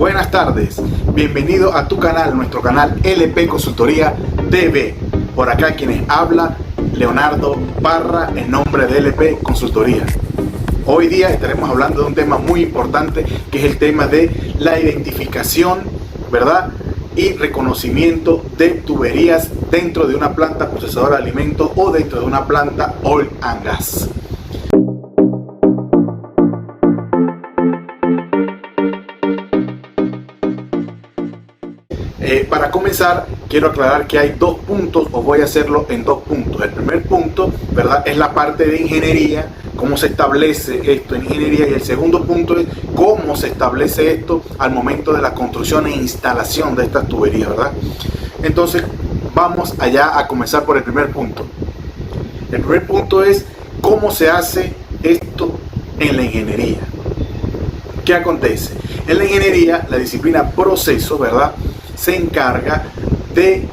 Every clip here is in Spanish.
Buenas tardes, bienvenido a tu canal, nuestro canal LP Consultoría TV. Por acá quienes habla, Leonardo Parra, en nombre de LP Consultoría. Hoy día estaremos hablando de un tema muy importante, que es el tema de la identificación, ¿verdad?, y reconocimiento de tuberías dentro de una planta procesadora de alimentos o dentro de una planta oil and gas. Para comenzar, quiero aclarar que hay dos puntos, o voy a hacerlo en dos puntos. El primer punto, ¿verdad?, es la parte de ingeniería, cómo se establece esto en ingeniería, y el segundo punto es cómo se establece esto al momento de la construcción e instalación de estas tuberías, ¿verdad? Entonces, vamos allá a comenzar por el primer punto. El primer punto es cómo se hace esto en la ingeniería. ¿Qué acontece? En la ingeniería, la disciplina proceso, ¿verdad?, se encarga de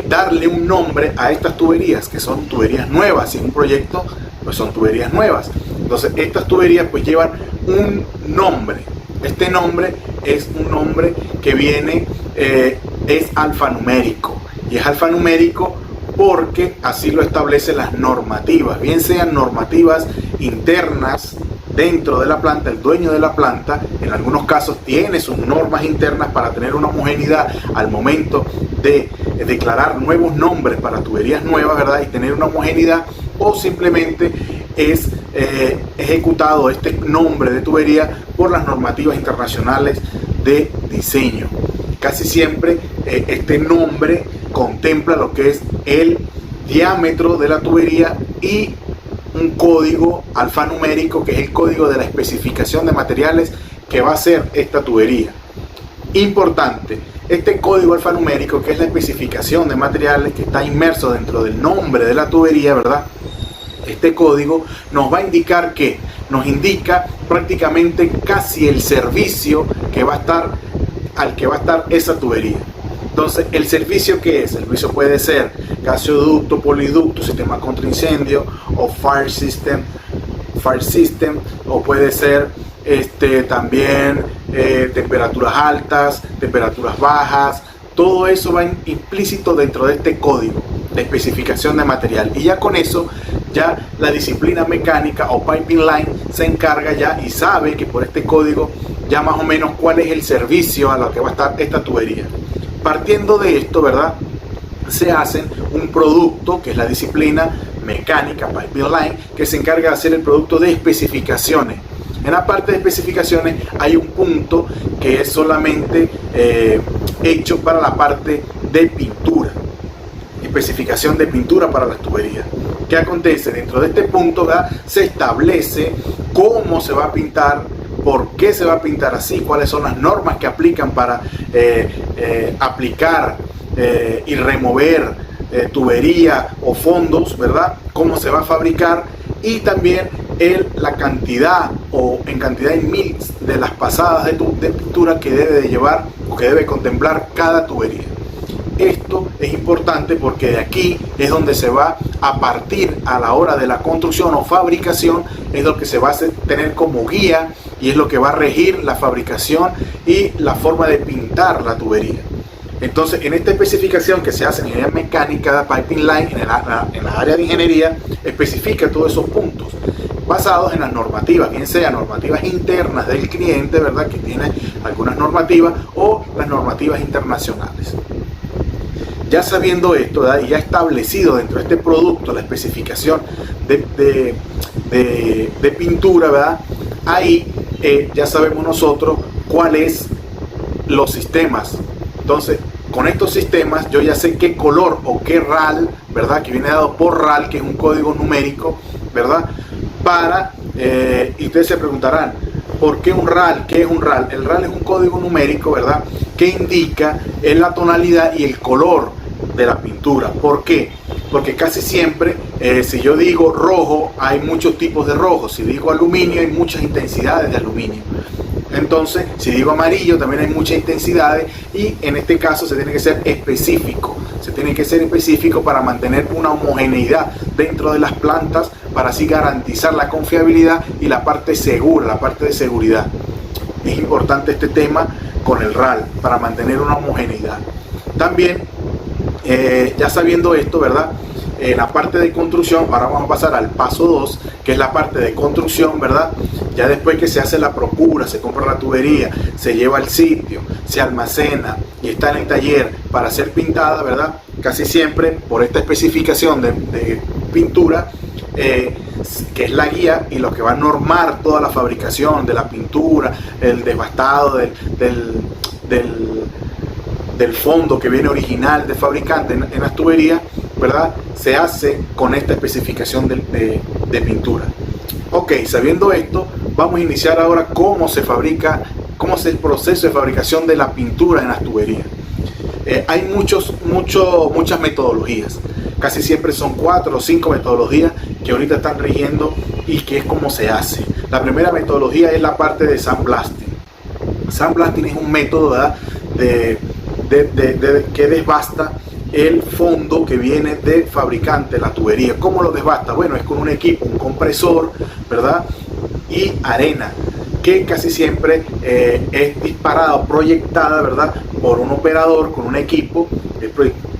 darle un nombre a estas tuberías, que son tuberías nuevas. Si es un proyecto, pues son tuberías nuevas. Entonces, estas tuberías pues llevan un nombre. Este nombre es un nombre que viene, es alfanumérico. Y es alfanumérico porque así lo establecen las normativas, bien sean normativas internas dentro de la planta. El dueño de la planta en algunos casos tiene sus normas internas para tener una homogeneidad al momento de declarar nuevos nombres para tuberías nuevas, ¿verdad?, y tener una homogeneidad, o simplemente es ejecutado este nombre de tubería por las normativas internacionales de diseño. Casi siempre este nombre contempla lo que es el diámetro de la tubería y un código alfanumérico, que es el código de la especificación de materiales que va a ser esta tubería. Importante, este código alfanumérico, que es la especificación de materiales que está inmerso dentro del nombre de la tubería, ¿verdad? Este código nos va a indicar que nos indica prácticamente casi el servicio que va a estar, al que va a estar esa tubería. Entonces, ¿el servicio qué es? El servicio puede ser gasoducto, poliducto, sistema contra incendio, o fire system, o puede ser también temperaturas altas, temperaturas bajas. Todo eso va implícito dentro de este código de especificación de material. Y ya con eso, ya la disciplina mecánica o piping line se encarga ya y sabe que por este código ya más o menos cuál es el servicio a lo que va a estar esta tubería. Partiendo de esto, ¿verdad?, se hacen un producto, que es la disciplina mecánica, piping line, que se encarga de hacer el producto de especificaciones. En la parte de especificaciones hay un punto que es solamente hecho para la parte de pintura, especificación de pintura para las tuberías. ¿Qué acontece? Dentro de este punto, ¿verdad?, se establece cómo se va a pintar, por qué se va a pintar así, cuáles son las normas que aplican para aplicar y remover tubería o fondos, ¿verdad?, cómo se va a fabricar, y también la cantidad o en cantidad en mils de las pasadas de pintura que debe de llevar o que debe contemplar cada tubería. Esto es importante porque de aquí es donde se va a partir a la hora de la construcción o fabricación, es lo que se va a tener como guía y es lo que va a regir la fabricación y la forma de pintar la tubería. Entonces, en esta especificación que se hace en ingeniería mecánica, piping line, en la área de ingeniería, especifica todos esos puntos basados en las normativas, bien sean normativas internas del cliente, ¿verdad?, que tiene algunas normativas, o las normativas internacionales. Ya sabiendo esto, ¿verdad?, y ya establecido dentro de este producto la especificación de pintura, ¿verdad?, ahí ya sabemos nosotros cuáles los sistemas. Entonces, con estos sistemas yo ya sé qué color o qué RAL, ¿verdad?, que viene dado por RAL, que es un código numérico, ¿verdad?, y ustedes se preguntarán, ¿por qué un RAL? ¿Qué es un RAL? El RAL es un código numérico, ¿verdad?, que indica la tonalidad y el color de la pintura. ¿Por qué? Porque casi siempre, si yo digo rojo, hay muchos tipos de rojo. Si digo aluminio, hay muchas intensidades de aluminio. Entonces, si digo amarillo, también hay muchas intensidades, y en este caso se tiene que ser específico. Se tiene que ser específico para mantener una homogeneidad dentro de las plantas, para así garantizar la confiabilidad y la parte segura, la parte de seguridad. Es importante este tema con el RAL para mantener una homogeneidad. También, ya sabiendo esto, ¿verdad? La parte de construcción, ahora vamos a pasar al paso 2, que es la parte de construcción, ¿verdad? Ya después que se hace la procura, se compra la tubería, se lleva al sitio, se almacena y está en el taller para ser pintada, ¿verdad? Casi siempre por esta especificación de pintura, que es la guía y lo que va a normar toda la fabricación de la pintura, el desbastado del fondo que viene original de fabricante en las tuberías, ¿verdad? Se hace con esta especificación de pintura. Ok, sabiendo esto, vamos a iniciar ahora cómo se fabrica, cómo es el proceso de fabricación de la pintura en las tuberías. Hay muchas metodologías, casi siempre son 4 o 5 metodologías que ahorita están rigiendo y que es como se hace. La primera metodología es la parte de sandblasting. Sandblasting es un método, ¿verdad?, que desbasta el fondo que viene de fabricante, la tubería. ¿Cómo lo desbasta? Bueno, es con un equipo, un compresor, ¿verdad?, y arena, que casi siempre es disparada, proyectada, ¿verdad?, por un operador con un equipo.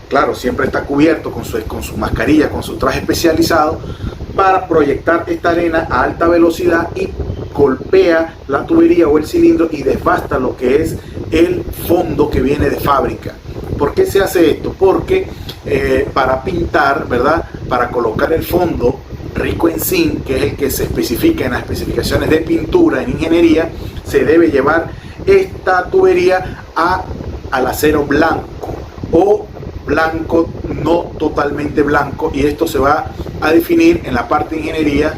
Claro, siempre está cubierto con su mascarilla, con su traje especializado, para proyectar esta arena a alta velocidad y golpea la tubería o el cilindro y desbasta lo que es el fondo que viene de fábrica. ¿Por qué se hace esto? Porque para pintar, ¿verdad?, para colocar el fondo rico en zinc, que es el que se especifica en las especificaciones de pintura en ingeniería, se debe llevar esta tubería al acero blanco o blanco no totalmente blanco, y esto se va a definir en la parte de ingeniería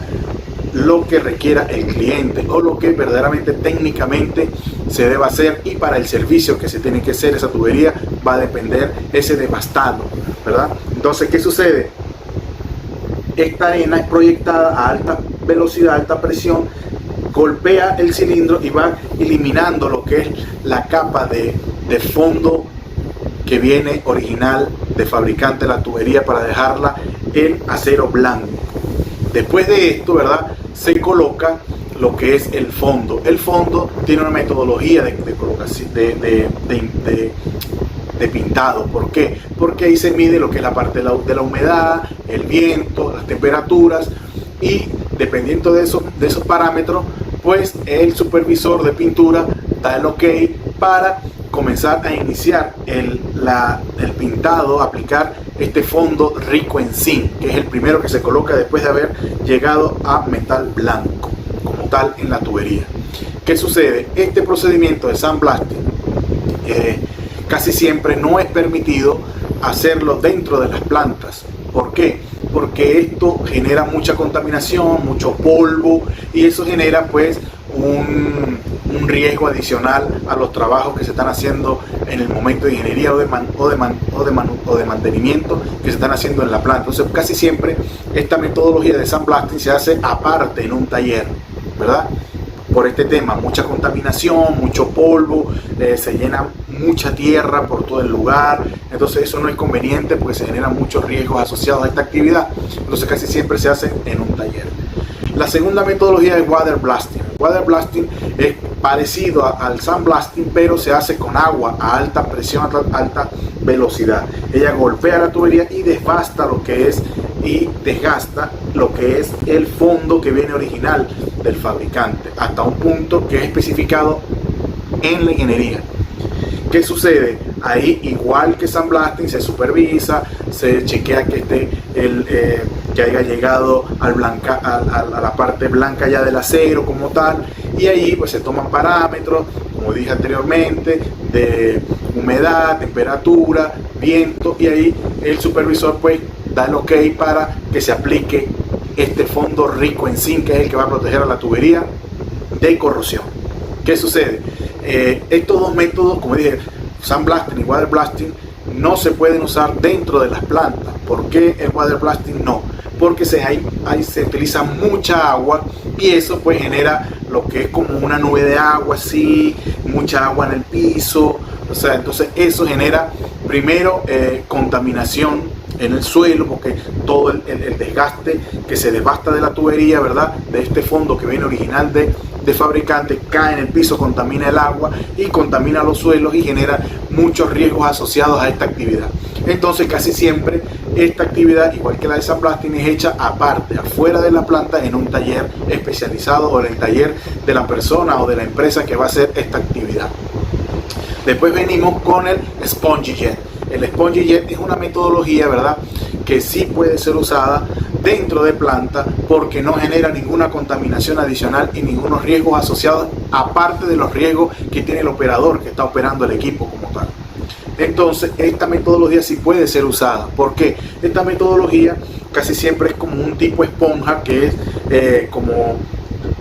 lo que requiera el cliente o lo que verdaderamente técnicamente se debe hacer, y para el servicio que se tiene que hacer esa tubería va a depender ese desbastado, ¿verdad? Entonces, ¿qué sucede? Esta arena es proyectada a alta velocidad, alta presión, golpea el cilindro y va eliminando lo que es la capa de fondo que viene original de fabricante de la tubería para dejarla en acero blanco. Después de esto, ¿verdad?, se coloca lo que es el fondo. El fondo tiene una metodología de colocación de pintado. ¿Por qué? Porque ahí se mide lo que es la parte de la humedad, el viento, las temperaturas, y dependiendo de esos parámetros, pues el supervisor de pintura da el ok para comenzar a iniciar el pintado, aplicar este fondo rico en zinc, que es el primero que se coloca después de haber llegado a metal blanco como tal en la tubería. ¿Qué sucede? Este procedimiento de sandblasting casi siempre no es permitido hacerlo dentro de las plantas. ¿Por qué? Porque esto genera mucha contaminación, mucho polvo, y eso genera pues un riesgo adicional a los trabajos que se están haciendo en el momento de ingeniería o de mantenimiento que se están haciendo en la planta. Entonces, casi siempre esta metodología de sandblasting se hace aparte en un taller, ¿verdad? Por este tema, mucha contaminación, mucho polvo, se llena mucha tierra por todo el lugar. Entonces eso no es conveniente porque se generan muchos riesgos asociados a esta actividad. Entonces casi siempre se hace en un taller. La segunda metodología es water blasting. Water blasting es parecido al sandblasting, pero se hace con agua a alta presión, a alta velocidad. Ella golpea la tubería y desbasta lo que es y desgasta lo que es el fondo que viene original del fabricante hasta un punto que es especificado en la ingeniería. ¿Qué sucede? Ahí, igual que sandblasting, se supervisa, se chequea que esté que haya llegado a la parte blanca ya del acero como tal, y ahí pues se toman parámetros, como dije anteriormente, de humedad, temperatura, viento, y ahí el supervisor pues da el ok para que se aplique este fondo rico en zinc, que es el que va a proteger a la tubería de corrosión. ¿Qué sucede? Estos dos métodos, como dije, sandblasting y water blasting, no se pueden usar dentro de las plantas. ¿Por qué el water blasting no? Porque ahí se utiliza mucha agua, y eso pues genera lo que es como una nube de agua, así, mucha agua en el piso. O sea, entonces eso genera primero contaminación en el suelo, porque todo el desgaste que se desbasta de la tubería, ¿verdad?, de este fondo que viene original de de fabricante cae en el piso, contamina el agua y contamina los suelos y genera muchos riesgos asociados a esta actividad. Entonces casi siempre esta actividad, igual que la de sandblasting, es hecha aparte, afuera de la planta, en un taller especializado o en el taller de la persona o de la empresa que va a hacer esta actividad. Después venimos con el Spongy Jet. El Spongy Jet es una metodología, ¿verdad?, que sí puede ser usada dentro de planta porque no genera ninguna contaminación adicional y ningunos riesgos asociados, aparte de los riesgos que tiene el operador que está operando el equipo como tal. Entonces esta metodología sí puede ser usada porque esta metodología casi siempre es como un tipo esponja, que es como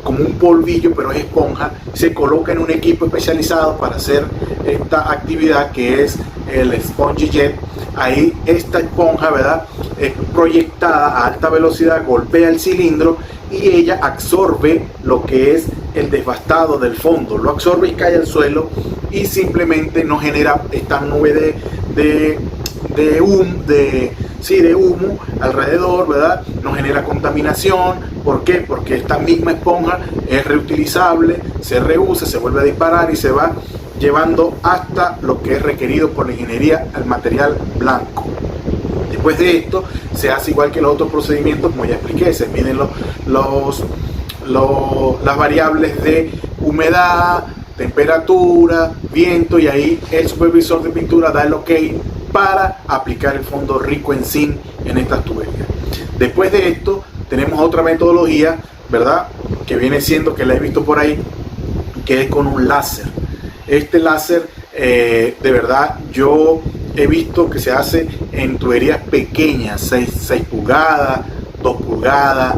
un polvillo, pero es esponja. Se coloca en un equipo especializado para hacer esta actividad, que es el Spongy Jet. Ahí esta esponja, ¿verdad?, es proyectada a alta velocidad, golpea el cilindro y ella absorbe lo que es el desbastado del fondo, lo absorbe y cae al suelo y simplemente no genera esta nube de humo alrededor, ¿verdad? No genera contaminación. ¿Por qué? Porque esta misma esponja es reutilizable, se reusa, se vuelve a disparar y se va llevando hasta lo que es requerido por la ingeniería al material blanco. Después de esto se hace igual que los otros procedimientos, como ya expliqué, se miden las variables de humedad, temperatura, viento, y ahí el supervisor de pintura da el ok para aplicar el fondo rico en zinc en estas tuberías. Después de esto tenemos otra metodología, ¿verdad?, que viene siendo, que la he visto por ahí, que es con un láser. Este láser, de verdad, yo he visto que se hace en tuberías pequeñas, 6 pulgadas, 2 pulgadas.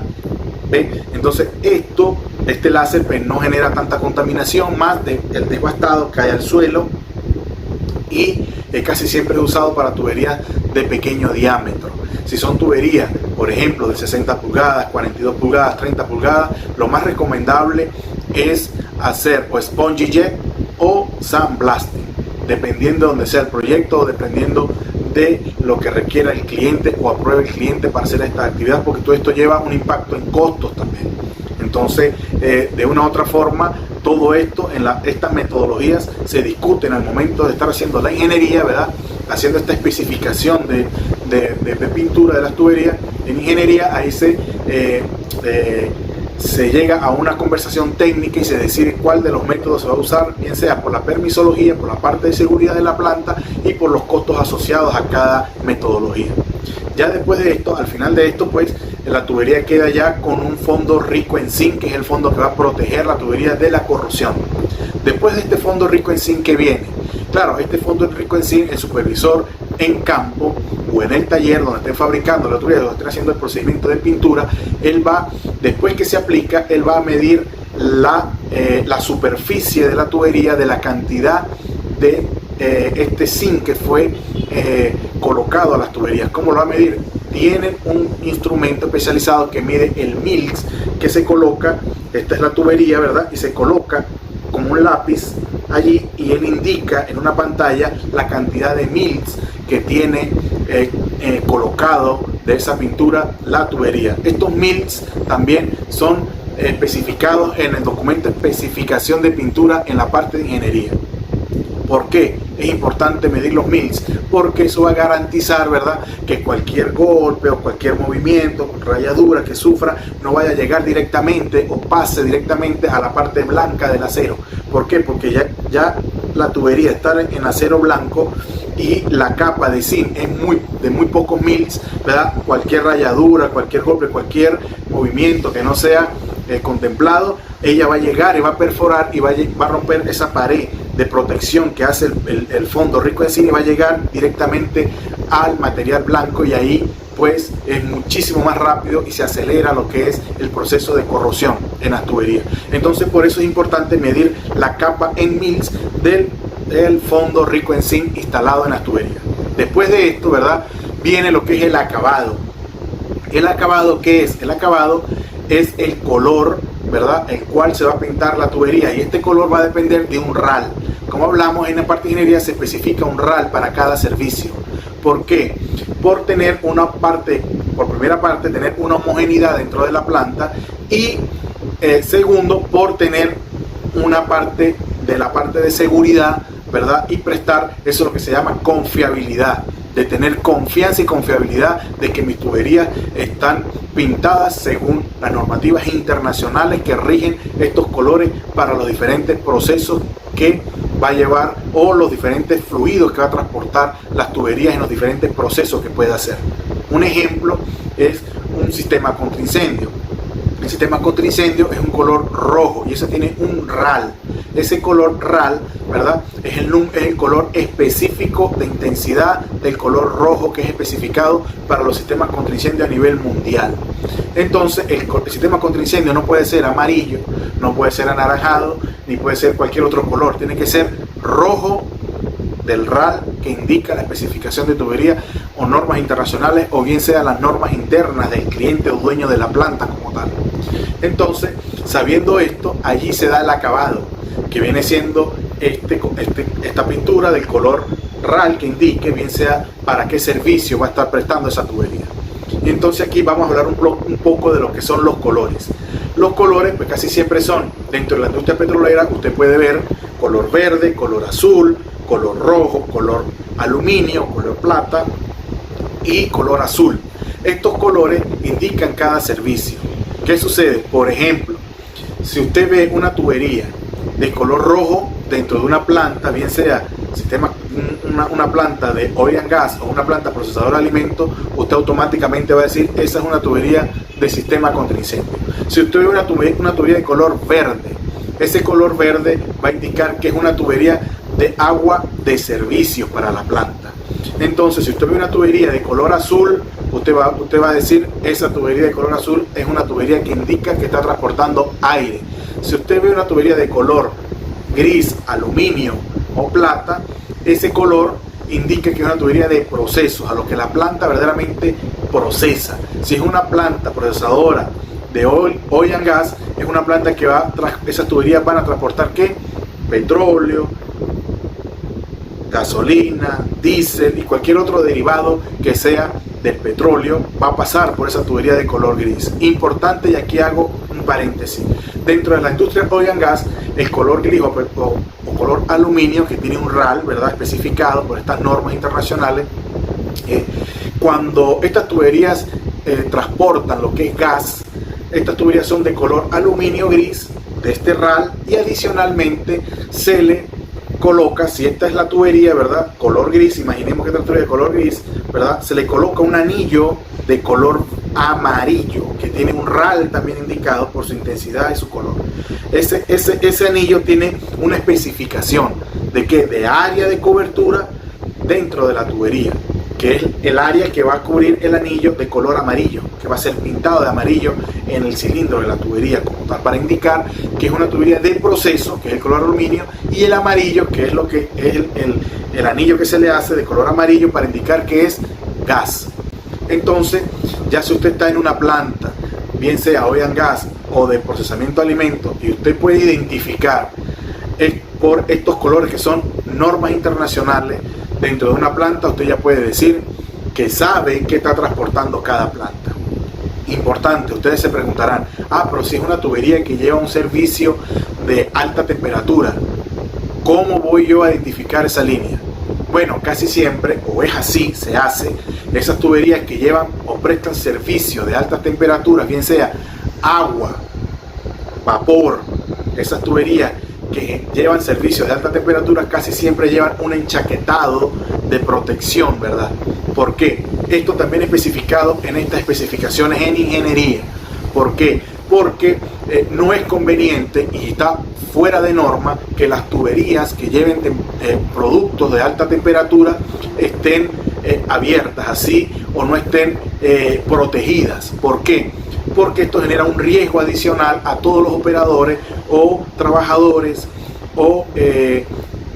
¿Ve? Entonces este láser pues no genera tanta contaminación, más el desbastado cae al suelo, y casi siempre es usado para tuberías de pequeño diámetro. Si son tuberías, por ejemplo, de 60 pulgadas, 42 pulgadas, 30 pulgadas, lo más recomendable es hacer o Spongy Jet o sandblasting, dependiendo de donde sea el proyecto o dependiendo de lo que requiera el cliente o apruebe el cliente para hacer esta actividad, porque todo esto lleva un impacto en costos también. Entonces, de una u otra forma, todo esto estas metodologías se discuten al momento de estar haciendo la ingeniería, ¿verdad?, haciendo esta especificación de pintura de las tuberías. En ingeniería ahí se llega a una conversación técnica y se decide cuál de los métodos se va a usar, bien sea por la permisología, por la parte de seguridad de la planta y por los costos asociados a cada metodología. Ya después de esto, al final de esto, pues la tubería queda ya con un fondo rico en zinc, que es el fondo que va a proteger la tubería de la corrosión. Después de este fondo rico en zinc que viene, claro, este fondo rico en zinc, el supervisor en campo o en el taller donde estén fabricando la tubería, donde estén haciendo el procedimiento de pintura, él va, después que se aplica, él va a medir la superficie de la tubería, de la cantidad de este zinc que fue colocado a las tuberías. ¿Cómo lo va a medir? Tienen un instrumento especializado que mide el milx, que se coloca, esta es la tubería, ¿verdad?, y se coloca como un lápiz allí, y él indica en una pantalla la cantidad de milx que tiene colocado de esa pintura la tubería. Estos milx también son especificados en el documento de especificación de pintura en la parte de ingeniería. ¿Por qué es importante medir los mills? Porque eso va a garantizar, ¿verdad?, que cualquier golpe o cualquier movimiento, rayadura que sufra, no vaya a llegar directamente o pase directamente a la parte blanca del acero. ¿Por qué? Porque ya la tubería está en acero blanco y la capa de zinc es de muy pocos mills, ¿verdad? Cualquier rayadura, cualquier golpe, cualquier movimiento que no sea contemplado, ella va a llegar y va a perforar y va a romper esa pared de protección que hace el fondo rico en zinc, y va a llegar directamente al material blanco, y ahí pues es muchísimo más rápido y se acelera lo que es el proceso de corrosión en las tuberías. Entonces por eso es importante medir la capa en mills del fondo rico en zinc instalado en las tuberías. Después de esto, ¿verdad?, viene lo que es el acabado. ¿El acabado qué es? El acabado es el color, ¿verdad?, el cual se va a pintar la tubería, y este color va a depender de un RAL. Como hablamos en la parte de ingeniería, se especifica un RAL para cada servicio. ¿Por qué? Por tener por primera parte, tener una homogeneidad dentro de la planta, y segundo, por tener una parte de seguridad, ¿verdad? Y prestar, eso es lo que se llama confiabilidad, de tener confianza y confiabilidad de que mis tuberías están pintadas según las normativas internacionales que rigen estos colores para los diferentes procesos que va a llevar, o los diferentes fluidos que va a transportar las tuberías en los diferentes procesos que puede hacer. Un ejemplo es un sistema contra incendio. El sistema contra incendio es un color rojo y ese tiene un RAL. Ese color RAL, ¿verdad? Es el color específico de intensidad del color rojo que es especificado para los sistemas contra incendio a nivel mundial. Entonces, el sistema contra incendio no puede ser amarillo, no puede ser anaranjado, ni puede ser cualquier otro color. Tiene que ser rojo del RAL que indica la especificación de tubería o normas internacionales, o bien sea las normas internas del cliente o dueño de la planta como tal. Entonces, sabiendo esto, allí se da el acabado, que viene siendo esta pintura del color RAL que indique bien sea para qué servicio va a estar prestando esa tubería. Y entonces aquí vamos a hablar un poco de lo que son los colores. Los colores pues casi siempre son, dentro de la industria petrolera, usted puede ver color verde, color azul, color rojo, color aluminio, color plata y color azul. Estos colores indican cada servicio. ¿Qué sucede? Por ejemplo, si usted ve una tubería de color rojo dentro de una planta, bien sea una planta de oil and gas o una planta procesadora de alimentos, usted automáticamente va a decir, esa es una tubería de sistema contra incendio. Si usted ve una tubería de color verde, ese color verde va a indicar que es una tubería de agua de servicio para la planta. Entonces, si usted ve una tubería de color azul, usted va a decir, esa tubería de color azul es una tubería que indica que está transportando aire. Si usted ve una tubería de color gris, aluminio o plata, ese color indica que es una tubería de procesos, a lo que la planta verdaderamente procesa. Si es una planta procesadora de oil and gas, es una planta que esas tuberías van a transportar ¿qué? Petróleo, gasolina, diésel y cualquier otro derivado que sea del petróleo va a pasar por esa tubería de color gris. Importante, y aquí hago un paréntesis. Dentro de la industria oil and gas, el color gris o color aluminio, que tiene un RAL, ¿verdad?, especificado por estas normas internacionales, cuando estas tuberías transportan lo que es gas, estas tuberías son de color aluminio gris, de este RAL, y adicionalmente se le coloca, si esta es la tubería, ¿verdad?, color gris, imaginemos que esta tubería de color gris, ¿verdad?, se le coloca un anillo de color amarillo, que tiene un RAL también indicado por su intensidad y su color. Ese anillo tiene una especificación de que de área de cobertura dentro de la tubería, que es el área que va a cubrir el anillo de color amarillo, que va a ser pintado de amarillo en el cilindro de la tubería como tal, para indicar que es una tubería de proceso, que es el color aluminio, y el amarillo, que es lo que es el anillo que se le hace de color amarillo para indicar que es gas. Entonces, ya si usted está en una planta, bien sea oil and gas o de procesamiento de alimentos, y usted puede identificar por estos colores que son normas internacionales dentro de una planta, usted ya puede decir que sabe qué está transportando cada planta. Importante, ustedes se preguntarán, pero si es una tubería que lleva un servicio de alta temperatura, ¿cómo voy yo a identificar esa línea? Bueno, casi siempre, o es así, se hace, esas tuberías que llevan o prestan servicio de altas temperaturas, bien sea agua, vapor, esas tuberías que llevan servicios de alta temperatura casi siempre llevan un enchaquetado de protección, ¿verdad? ¿Por qué? Esto también es especificado en estas especificaciones en ingeniería. ¿Por qué? Porque no es conveniente y está fuera de norma que las tuberías que lleven productos de alta temperatura estén abiertas así o no estén protegidas. ¿Por qué? Porque esto genera un riesgo adicional a todos los operadores o trabajadores o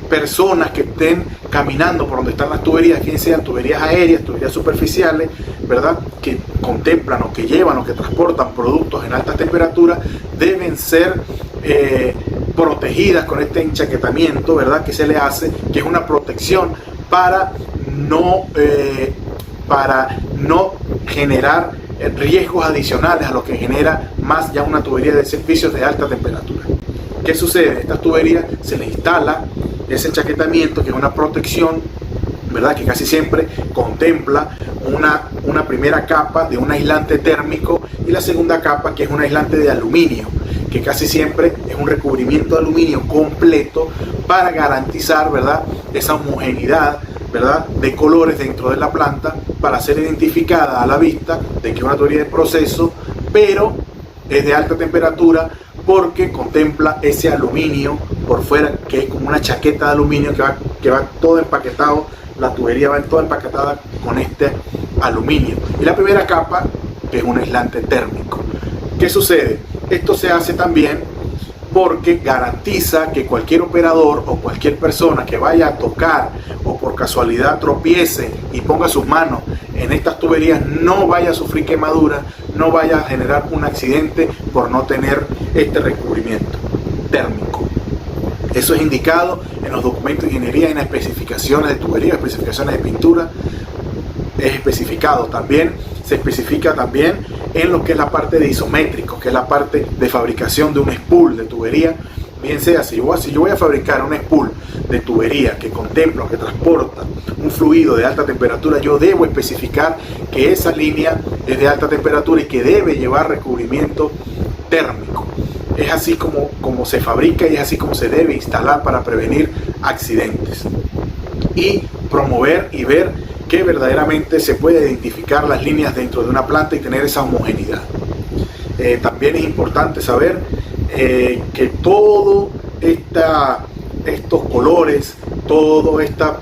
personas que estén caminando por donde están las tuberías, bien sean tuberías aéreas, tuberías superficiales, ¿verdad?, que contemplan o que llevan o que transportan productos en altas temperaturas, deben ser protegidas con este enchaquetamiento, ¿verdad?, que se le hace, que es una protección para no generar riesgos adicionales a lo que genera más ya una tubería de servicios de alta temperatura. ¿Qué sucede? Esta tubería se le instala ese enchaquetamiento, que es una protección, ¿verdad?, que casi siempre contempla una primera capa de un aislante térmico y la segunda capa, que es un aislante de aluminio, que casi siempre es un recubrimiento de aluminio completo para garantizar, ¿verdad?, esa homogeneidad, ¿verdad?, de colores dentro de la planta, para ser identificada a la vista de que es una tubería de proceso, pero es de alta temperatura, porque contempla ese aluminio por fuera, que es como una chaqueta de aluminio que va todo empaquetado. La tubería va toda empaquetada con este aluminio. Y la primera capa, que es un aislante térmico. ¿Qué sucede? Esto se hace también porque garantiza que cualquier operador o cualquier persona que vaya a tocar o por casualidad tropiece y ponga sus manos en estas tuberías no vaya a sufrir quemadura, no vaya a generar un accidente por no tener este recubrimiento térmico. Eso es indicado en los documentos de ingeniería, en las especificaciones de tubería, especificaciones de pintura. Es especificado también, se especifica también en lo que es la parte de isométricos, que es la parte de fabricación de un spool de tubería. Bien sea, si yo voy a fabricar un spool de tubería que contempla, que transporta un fluido de alta temperatura, yo debo especificar que esa línea es de alta temperatura y que debe llevar recubrimiento térmico. Es así como se fabrica y es así como se debe instalar para prevenir accidentes y promover y ver que verdaderamente se puede identificar las líneas dentro de una planta y tener esa homogeneidad. También es importante saber que todo estos colores, toda esta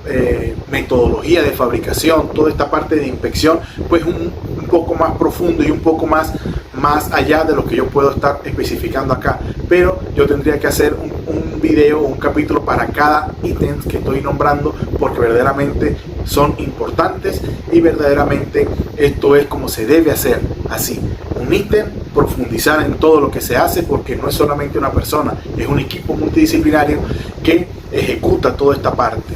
metodología de fabricación, toda esta parte de inspección, pues un poco más profundo y un poco más allá de lo que yo puedo estar especificando acá, pero yo tendría que hacer un video o un capítulo para cada ítem que estoy nombrando, porque verdaderamente son importantes y verdaderamente esto es como se debe hacer, así, un ítem, profundizar en todo lo que se hace, porque no es solamente una persona, es un equipo multidisciplinario que ejecuta toda esta parte.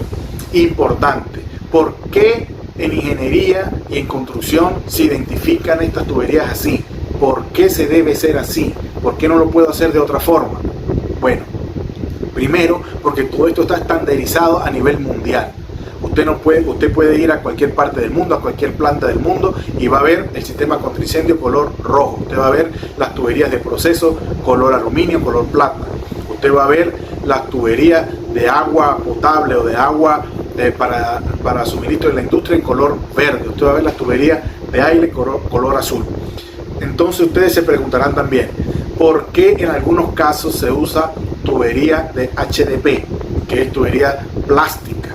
Importante, ¿por qué en ingeniería y en construcción se identifican estas tuberías así? ¿Por qué se debe ser así? ¿Por qué no lo puedo hacer de otra forma? Bueno, primero, porque todo esto está estandarizado a nivel mundial. Usted puede ir a cualquier parte del mundo, a cualquier planta del mundo, y va a ver el sistema contra incendio color rojo. Usted va a ver las tuberías de proceso color aluminio, color plata. Usted va a ver las tuberías de agua potable o de agua para suministro de la industria en color verde. Usted va a ver las tuberías de aire color azul. Entonces ustedes se preguntarán también, ¿por qué en algunos casos se usa tubería de HDP, que es tubería plástica?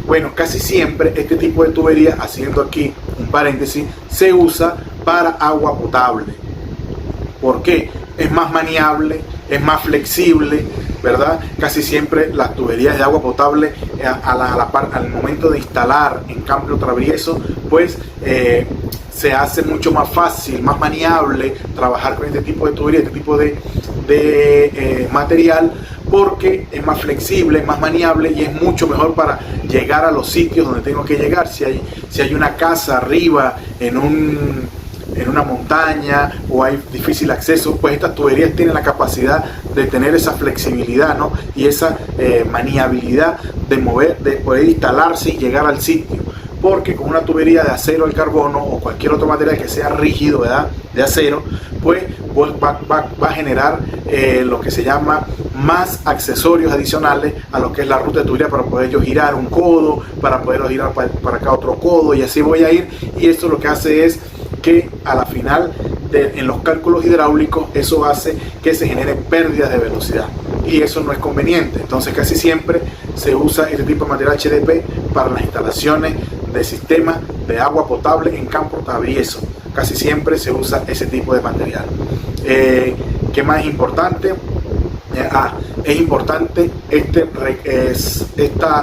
Bueno, casi siempre este tipo de tubería, haciendo aquí un paréntesis, se usa para agua potable. ¿Por qué? Es más maniable, es más flexible, ¿verdad? Casi siempre las tuberías de agua potable al momento de instalar en cambio travieso, pues se hace mucho más fácil, más maniable trabajar con este tipo de tubería, este tipo de material, porque es más flexible, es más maniable y es mucho mejor para llegar a los sitios donde tengo que llegar. Si hay una casa arriba en una montaña o hay difícil acceso, pues estas tuberías tienen la capacidad de tener esa flexibilidad, ¿no? Y esa maniabilidad de poder instalarse y llegar al sitio. Porque con una tubería de acero al carbono o cualquier otro material que sea rígido, ¿verdad?, de acero, pues va a generar lo que se llama más accesorios adicionales a lo que es la ruta de tubería, para poder yo girar un codo, para poder girar para acá otro codo, y así voy a ir. Y esto lo que hace es que a la final en los cálculos hidráulicos eso hace que se generen pérdidas de velocidad, y eso no es conveniente. Entonces casi siempre se usa este tipo de material HDP para las instalaciones de sistemas de agua potable en campo traviesa. Casi siempre se usa ese tipo de material. ¿Qué más es importante? Es importante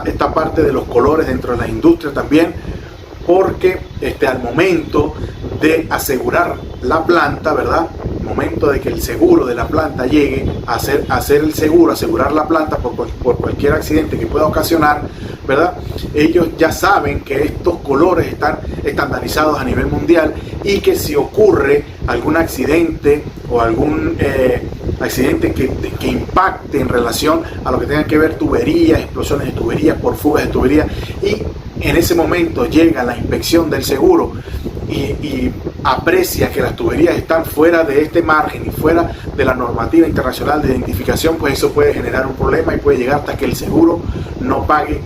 esta parte de los colores dentro de la industria también, porque al momento de asegurar la planta, ¿verdad?, el momento de que el seguro de la planta llegue a hacer el seguro, asegurar la planta por cualquier accidente que pueda ocasionar, ¿verdad? Ellos ya saben que estos colores están estandarizados a nivel mundial y que si ocurre algún accidente o algún accidente que impacte en relación a lo que tenga que ver tuberías, explosiones de tuberías, por fugas de tuberías, y en ese momento llega la inspección del seguro y aprecia que las tuberías están fuera de este margen y fuera de la normativa internacional de identificación, pues eso puede generar un problema y puede llegar hasta que el seguro no pague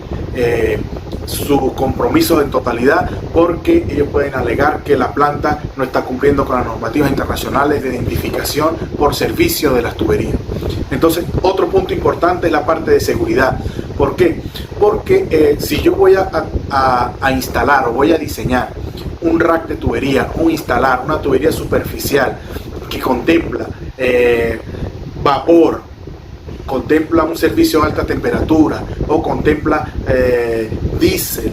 su compromiso en totalidad, porque ellos pueden alegar que la planta no está cumpliendo con las normativas internacionales de identificación por servicio de las tuberías. Entonces, otro punto importante es la parte de seguridad. ¿Por qué? Porque si yo voy a instalar o voy a diseñar un rack de tubería o instalar una tubería superficial que contempla vapor, contempla un servicio a alta temperatura o contempla diésel,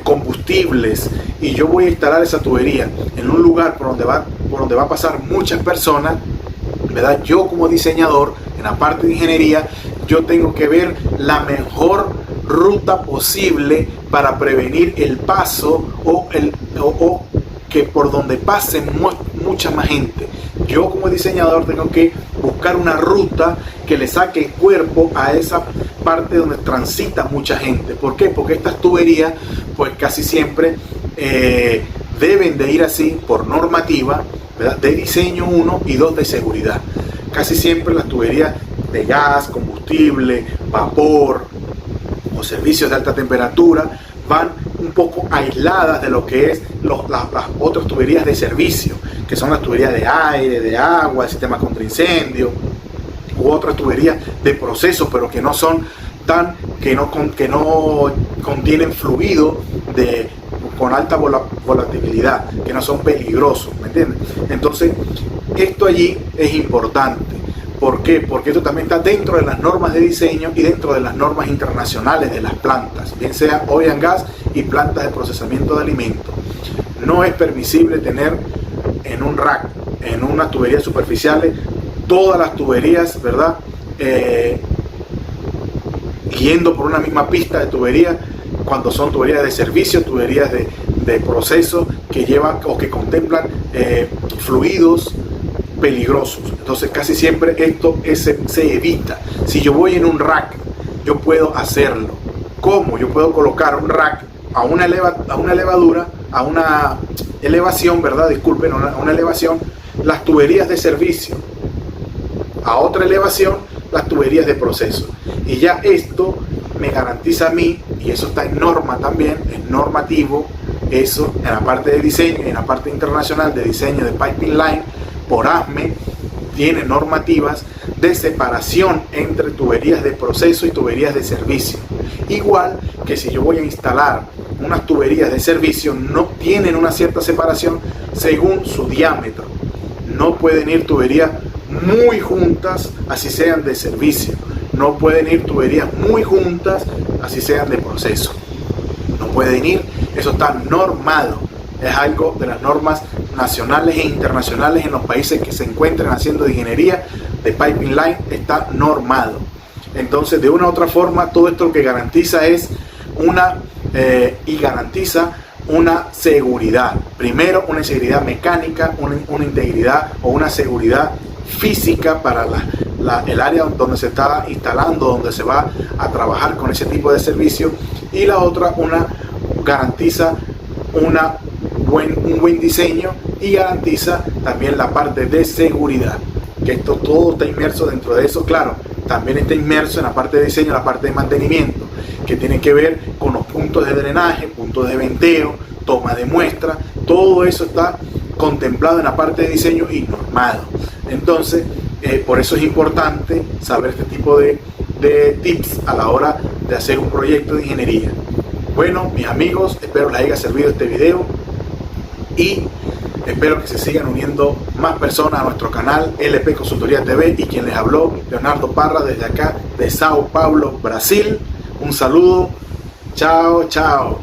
combustibles, y yo voy a instalar esa tubería en un lugar por donde va a pasar muchas personas, ¿verdad? Yo como diseñador, en la parte de ingeniería, yo tengo que ver la mejor ruta posible para prevenir el paso o que por donde pasen mucha más gente. Yo como diseñador tengo que buscar una ruta que le saque el cuerpo a esa parte donde transita mucha gente. ¿Por qué? Porque estas tuberías pues casi siempre deben de ir así por normativa, ¿verdad? De diseño 1 y 2 de seguridad. Casi siempre las tuberías de gas, combustible, vapor o servicios de alta temperatura van un poco aisladas de lo que es las otras tuberías de servicio, que son las tuberías de aire, de agua, de sistema contra incendio, u otras tuberías de proceso, pero que no son que no contienen fluido con alta volatilidad, que no son peligrosos, ¿me entiendes? Entonces, esto allí es importante. ¿Por qué? Porque esto también está dentro de las normas de diseño y dentro de las normas internacionales de las plantas, bien sea oil and gas y plantas de procesamiento de alimentos. No es permisible tener en un rack, en unas tuberías superficiales, todas las tuberías, ¿verdad? Yendo por una misma pista de tubería, cuando son tuberías de servicio, tuberías de proceso que llevan o que contemplan fluidos peligrosos. Entonces casi siempre esto se evita. Si yo voy en un rack, yo puedo hacerlo. ¿Cómo? Yo puedo colocar un rack a una elevadura, a una elevación, ¿verdad? Disculpen, a una elevación, las tuberías de servicio, a otra elevación, las tuberías de proceso. Y ya esto me garantiza a mí, y eso está en norma también, es normativo, eso en la parte de diseño, en la parte internacional de diseño de piping line, por ASME, tiene normativas de separación entre tuberías de proceso y tuberías de servicio. Igual que si yo voy a instalar unas tuberías de servicio, no tienen una cierta separación según su diámetro. No pueden ir tuberías muy juntas, así sean de servicio. No pueden ir tuberías muy juntas, así sean de proceso. No pueden ir, eso está normado. Es algo de las normas nacionales e internacionales en los países que se encuentran haciendo ingeniería de piping line, está normado. Entonces, de una u otra forma, todo esto lo que garantiza es garantiza una seguridad. Primero, una seguridad mecánica, una integridad o una seguridad física para el área donde se está instalando, donde se va a trabajar con ese tipo de servicio. Y la otra, garantiza un buen diseño y garantiza también la parte de seguridad, que esto todo está inmerso dentro de eso. Claro, también está inmerso en la parte de diseño, la parte de mantenimiento, que tiene que ver con los puntos de drenaje, puntos de venteo, toma de muestra. Todo eso está contemplado en la parte de diseño y normado. Entonces, por eso es importante saber este tipo de tips a la hora de hacer un proyecto de ingeniería. Bueno, mis amigos, espero les haya servido este video y espero que se sigan uniendo más personas a nuestro canal LP Consultoría TV, y quien les habló, Leonardo Parra, desde acá de Sao Paulo, Brasil. Un saludo, chao, chao.